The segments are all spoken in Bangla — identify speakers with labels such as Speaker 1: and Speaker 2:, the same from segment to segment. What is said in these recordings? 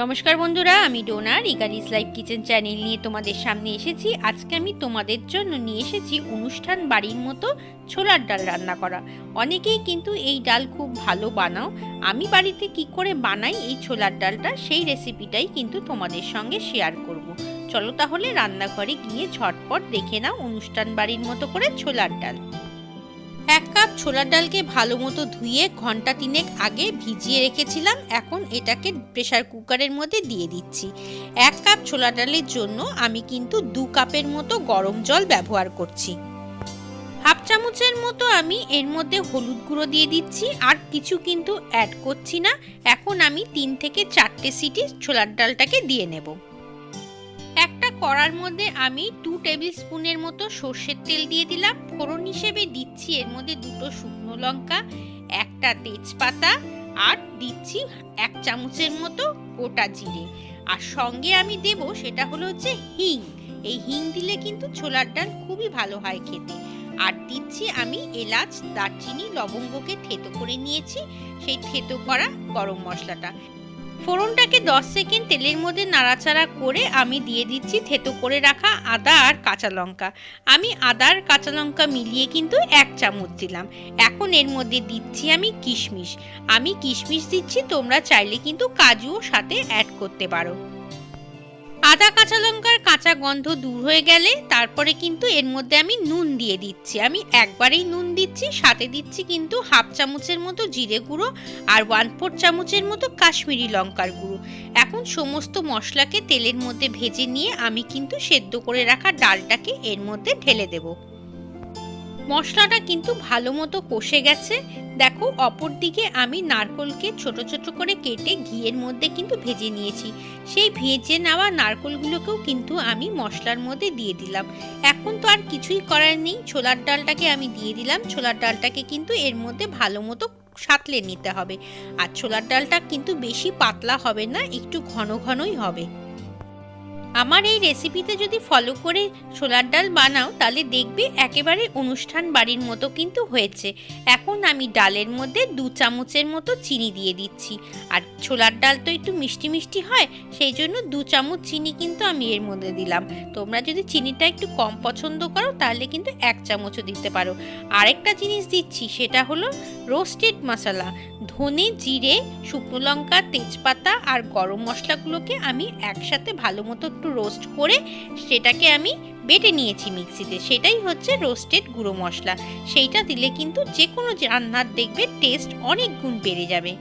Speaker 1: নমস্কার বন্ধুরা, আমি ডোনা রিগারিস লাইফ কিচেন চ্যানেল নিয়ে তোমাদের সামনে এসেছি। আজকে আমি তোমাদের জন্য নিয়ে এসেছি অনুষ্ঠান বাড়ির মতো ছোলার ডাল রান্না করা। অনেকেই কিন্তু এই ডাল খুব ভালো বানাও। আমি বাড়িতে কি করে বানাই এই ছোলার ডালটা, সেই রেসিপিটাই কিন্তু তোমাদের সঙ্গে শেয়ার করব। চলো তাহলে রান্নাঘরে গিয়ে ঝটপট দেখে নাও অনুষ্ঠান বাড়ির মতো করে ছোলার ডাল। 1 কাপ ছোলার ডালকে ভালো মতো ধুয়ে ঘন্টা 3 আগে ভিজিয়ে রেখেছিলাম। এখন এটাকে প্রেসার কুকারের মধ্যে দিয়ে দিচ্ছি। 1 কাপ ছোলার ডালের জন্য আমি কিন্তু 2 কাপের মতো গরম জল ব্যবহার করছি। হাফ চামচের মতো আমি এর মধ্যে হলুদ গুঁড়ো দিয়ে দিচ্ছি, আর কিছু কিন্তু অ্যাড করছি না। এখন আমি 3 থেকে 4টে সিটি ছোলার ডালটাকে দিয়ে নেব। একটা কড়ার মধ্যে আমি 2 টেবিল স্পুনের মতো সর্ষের তেল দিয়ে দিলাম। ফোড়ন হিসেবে দিচ্ছি এর মধ্যে 2টো শুকনো লঙ্কা, একটা তেজপাতা, আর দিচ্ছি 1 চামচের মতো গোটা জিরে। আর সঙ্গে আমি দেব সেটা হলো হিং। এই হিং দিলে কিন্তু ছোলার ডাল খুবই ভালো হয় খেতে। আর দিচ্ছি আমি এলাচ, দারচিনি, লবঙ্গকে থেতো করে নিয়েছি, সেই থেতো করা গরম মশলাটা। ফোড়নটাকে 10 সেকেন্ড তেলের মধ্যে নাড়াচাড়া করে আমি দিয়ে দিচ্ছি থেতো করে রাখা আদা আর কাঁচা লঙ্কা। আমি আদা আর কাঁচা লঙ্কা মিলিয়ে কিন্তু 1 চামচ দিলাম। এখন এর মধ্যে দিচ্ছি আমি কিশমিশ। আমি কিশমিশ দিচ্ছি, তোমরা চাইলে কিন্তু কাজুও সাথে অ্যাড করতে পারো। আদা কাঁচা লঙ্কার কাঁচা গন্ধ দূর হয়ে গেলে তারপরে কিন্তু এর মধ্যে আমি নুন দিয়ে দিচ্ছি। আমি একবারেই নুন দিচ্ছি, সাথে দিচ্ছি কিন্তু হাফ চামচের মতো জিরে গুঁড়ো আর 1/4 চামচের মতো কাশ্মীরি লঙ্কার গুঁড়ো। এখন সমস্ত মশলাকে তেলের মধ্যে ভেজে নিয়ে আমি কিন্তু সেদ্ধ করে রাখা ডালটাকে এর মধ্যে ঢেলে দেব। মশলাটা কিন্তু ভালো মতো কষে গেছে। দেখো, অপর দিকে আমি নারকেলকে ছোট ছোট করে কেটে ঘিয়ের মধ্যে কিন্তু ভেজে নিয়েছি। সেই ভেজে নেওয়া নারকেলগুলোকেও কিন্তু আমি মশলার মধ্যে দিয়ে দিলাম। এখন তো আর কিছুই করার নেই, ছোলার ডালটাকে আমি দিয়ে দিলাম। ছোলার ডালটাকে কিন্তু এর মধ্যে ভালো মতো সাঁতলে নিতে হবে। আর ছোলার ডালটা কিন্তু বেশি পাতলা হবে না, একটু ঘন ঘনই হবে। আমার এই রেসিপিতে যদি ফলো করে ছোলার ডাল বানাও তাহলে দেখবে একেবারে অনুষ্ঠান বাড়ির মতো কিন্তু হয়েছে। এখন আমি ডালের মধ্যে 2 চামচের মতো চিনি দিয়ে দিচ্ছি। আর ছোলার ডাল তো একটু মিষ্টি মিষ্টি হয়, সেই জন্য 2 চামচ চিনি কিন্তু আমি এর মধ্যে দিলাম। তোমরা যদি চিনিটা একটু কম পছন্দ করো তাহলে কিন্তু 1 চামচও দিতে পারো। আরেকটা জিনিস দিচ্ছি, সেটা হলো রোস্টেড মশলা। ধনে, জিরে, শুকনো লঙ্কা, তেজপাতা আর গরম মশলাগুলোকে আমি একসাথে ভালো মতো একটু রোস্ট করে সেটাকে আমি বেটে নিয়েছি মিক্সিতে। সেটাই হচ্ছে রোস্টেড গুঁড়ো মশলা। সেইটা দিলে কিন্তু যে কোনো রান্নার দেখবে টেস্ট অনেক গুণ বেড়ে যাবে।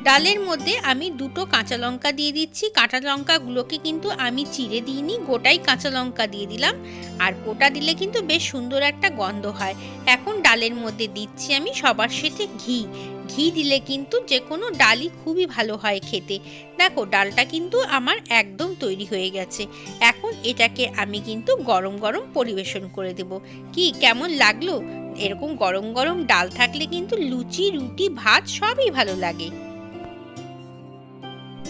Speaker 1: ডালের মধ্যে আমি 2টো কাঁচা লঙ্কা দিয়ে দিচ্ছি। কাঁচা লঙ্কাগুলোকে কিন্তু আমি চিড়ে দিইনি, গোটাই কাঁচা লঙ্কা দিয়ে দিলাম। আর গোটা দিলে কিন্তু বেশ সুন্দর একটা গন্ধ হয়। এখন ডালের মধ্যে দিচ্ছি আমি সবার সাথে ঘি। ঘি দিলে কিন্তু যে কোনো ডালই খুবই ভালো হয় খেতে। দেখো, ডালটা কিন্তু আমার একদম তৈরি হয়ে গেছে। এখন এটাকে আমি কিন্তু গরম গরম পরিবেশন করে দেব। কি কেমন লাগলো? এরকম গরম গরম ডাল থাকলে কিন্তু লুচি, রুটি, ভাত সবই ভালো লাগে।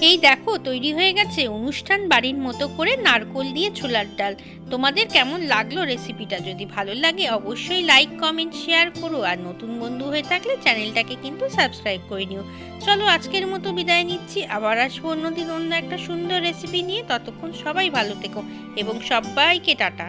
Speaker 1: এই দেখো, তৈরি হয়ে গেছে অনুষ্ঠান বাড়ির মতো করে নারকেল দিয়ে ছোলার ডাল। তোমাদের কেমন লাগলো রেসিপিটা? যদি ভালো লাগে অবশ্যই লাইক, কমেন্ট, শেয়ার করো। আর নতুন বন্ধু হয়ে থাকলে চ্যানেলটাকে কিন্তু সাবস্ক্রাইব করে নিও। চলো আজকের মতো বিদায় নিচ্ছি, আবার আসবো অন্যদিন অন্য একটা সুন্দর রেসিপি নিয়ে। ততক্ষণ সবাই ভালো থেকো এবং সবাইকে টাটা।